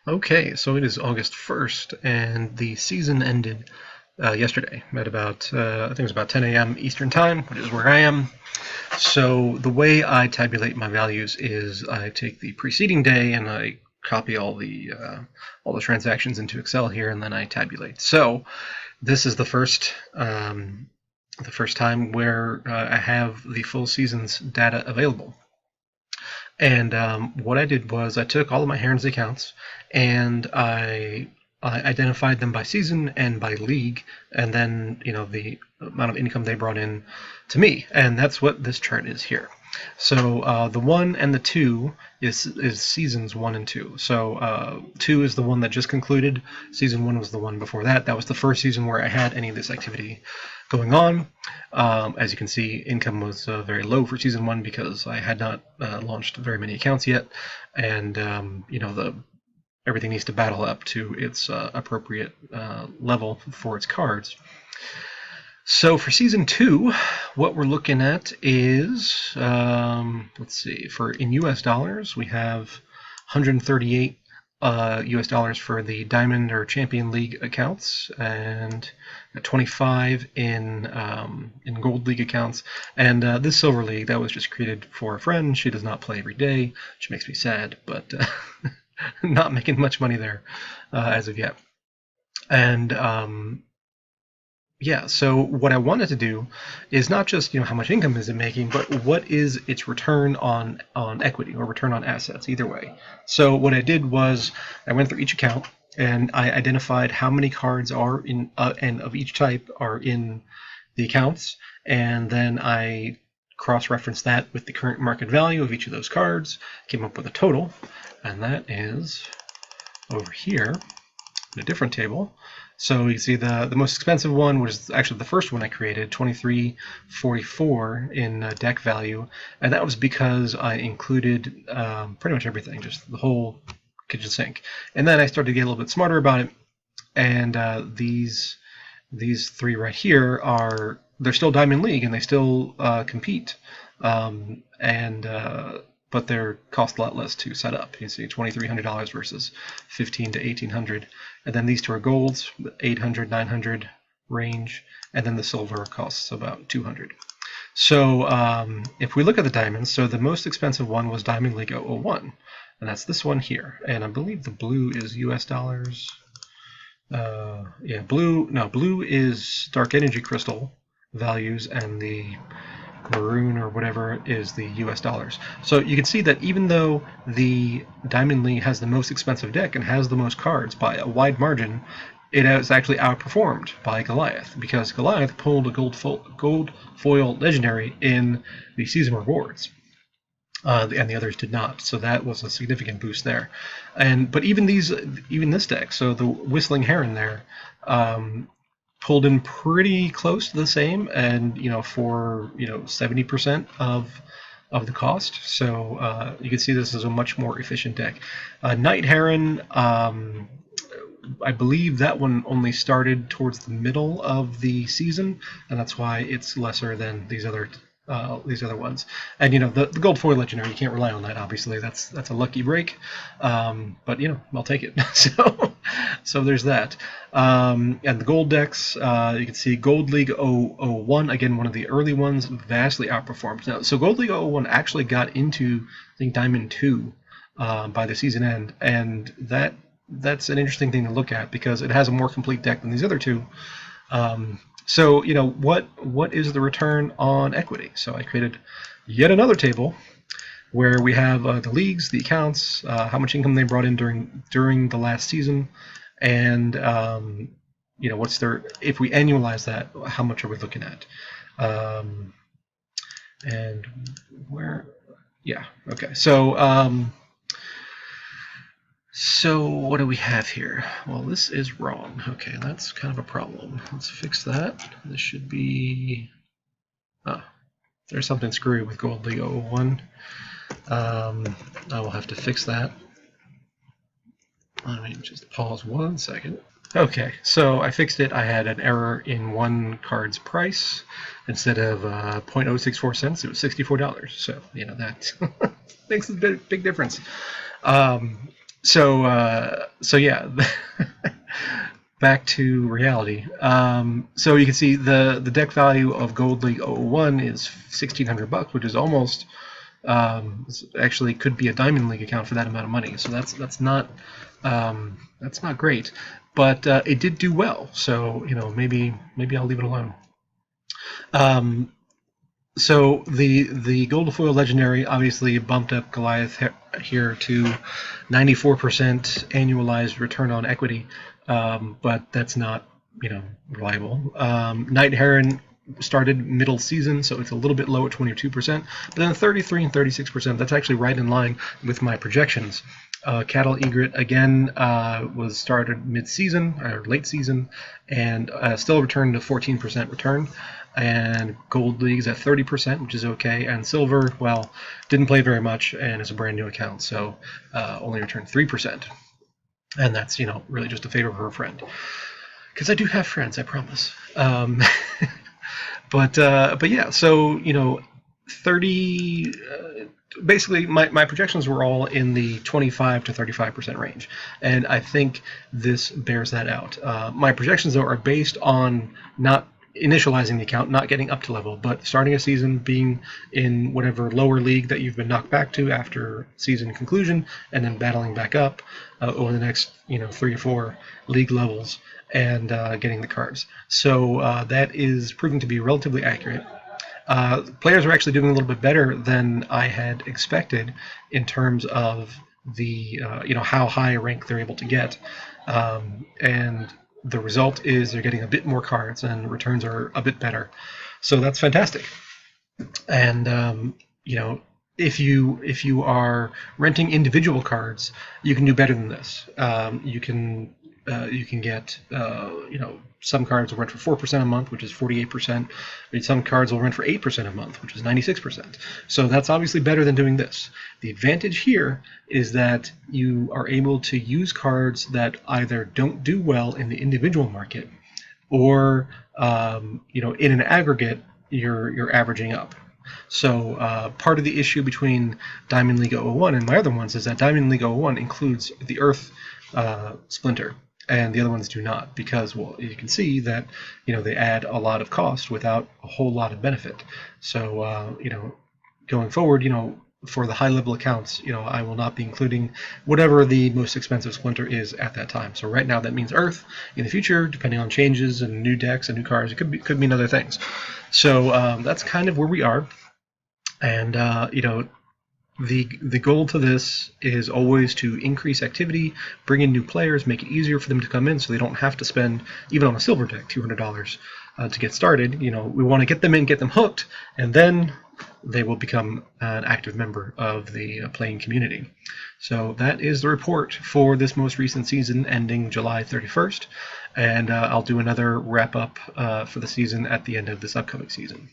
Okay, so it is August 1st, and the season ended yesterday at about, I think it was about 10 a.m. Eastern Time, which is where I am. So the way I tabulate my values is I take the preceding day and I copy all the transactions into Excel here, and then I tabulate. So this is the first time where I have the full season's data available. And what I did was I took all of my Herons accounts and I identified them by season and by league, and then the amount of income they brought in to me, and that's what this chart is here. So the 1 and the 2 is seasons 1 and 2. So 2 is the one that just concluded. Season 1 was the one before that. That was the first season where I had any of this activity going on. As you can see, income was very low for season 1 because I had not launched very many accounts yet, and everything needs to battle up to its appropriate level for its cards. So for season 2, what we're looking at is, let's see, in US dollars, we have 138 US dollars for the Diamond or Champion League accounts, and 25 in Gold League accounts. And this Silver League, that was just created for a friend. She does not play every day, which makes me sad, but not making much money there as of yet. And yeah, so what I wanted to do is not just how much income is it making, but what is its return on equity or return on assets, either way. So what I did was I went through each account and I identified how many cards are in and of each type are in the accounts, and then I cross-referenced that with the current market value of each of those cards, came up with a total, and that is over here in a different table. So you see the most expensive one was actually the first one I created, 2344 in deck value, and that was because I included pretty much everything, just the whole kitchen sink. And then I started to get a little bit smarter about it, and these three right here they're still Diamond League and they still compete, but they're cost a lot less to set up. You see $2,300 versus $1,500 to $1,800. And then these two are golds, 800, 900 range, and then the silver costs about 200. So if we look at the diamonds, so the most expensive one was Diamond League 001, and that's this one here. And I believe the blue is US dollars. Blue is Dark Energy Crystal values, and the maroon or whatever is the US dollars. So you can see that even though the Diamond League has the most expensive deck and has the most cards by a wide margin, it has actually outperformed by Goliath, because Goliath pulled a gold foil legendary in the season rewards, and the others did not. So that was a significant boost there. But even this deck, so the Whistling Heron there, pulled in pretty close to the same, and for 70% of the cost. So you can see this is a much more efficient deck. Night Heron, I believe that one only started towards the middle of the season, and that's why it's lesser than these other ones. And the gold foil legendary, you can't rely on that, obviously. That's a lucky break, but I'll take it. So there's that. And the gold decks, you can see Gold League 001, again one of the early ones, vastly outperformed. Now, so Gold League 001 actually got into, I think, Diamond 2 by the season end, and that's an interesting thing to look at because it has a more complete deck than these other two. So what is the return on equity? So I created yet another table where we have the leagues, the accounts, how much income they brought in during the last season, and what's if we annualize that, how much are we looking at? And where? Yeah. Okay. So what do we have here? Well, this is wrong. Okay, that's kind of a problem. Let's fix that. This should be... there's something screwy with Gold League 001. I will have to fix that. Let me just pause 1 second. Okay, so I fixed it. I had an error in one card's price. Instead of 0.064 cents, it was $64. So, that makes a big difference. So yeah, back to reality. So you can see the deck value of Gold League 001 is $1,600, which is almost actually could be a Diamond League account for that amount of money. So that's not great, but it did do well. So maybe I'll leave it alone. So the Gold Foil Legendary obviously bumped up Goliath here to 94% annualized return on equity, but that's not reliable. Knight Heron started middle season, so it's a little bit low at 22%, but then 33 and 36%, that's actually right in line with my projections. Cattle Egret again was started mid-season or late season, and still returned to 14% return. And Gold League's at 30%, which is okay. And Silver, well, didn't play very much, and it's a brand new account, so only returned 3%. And that's really just a favor for a friend, because I do have friends, I promise. But yeah, so 30. Basically, my projections were all in the 25 to 35% range, and I think this bears that out. My projections, though, are based on not initializing the account, not getting up to level, but starting a season, being in whatever lower league that you've been knocked back to after season conclusion, and then battling back up over the next 3 or 4 league levels and getting the cards. So that is proving to be relatively accurate. Players are actually doing a little bit better than I had expected in terms of the how high a rank they're able to get, and the result is they're getting a bit more cards and returns are a bit better. So that's fantastic. And if you are renting individual cards, you can do better than this. You can get some cards will rent for 4% a month, which is 48%. Some cards will rent for 8% a month, which is 96%. So that's obviously better than doing this. The advantage here is that you are able to use cards that either don't do well in the individual market, or in an aggregate you're averaging up. So part of the issue between Diamond League 001 and my other ones is that Diamond League 001 includes the Earth Splinter, and the other ones do not, because, well, you can see that they add a lot of cost without a whole lot of benefit. So going forward, for the high level accounts, I will not be including whatever the most expensive splinter is at that time. So right now that means Earth. In the future, depending on changes and new decks and new cards, it could mean other things. So that's kind of where we are. And the goal to this is always to increase activity, bring in new players, make it easier for them to come in, so they don't have to spend, even on a silver deck, $200 to get started. We want to get them in, get them hooked, and then they will become an active member of the playing community. So that is the report for this most recent season ending July 31st, and I'll do another wrap-up for the season at the end of this upcoming season.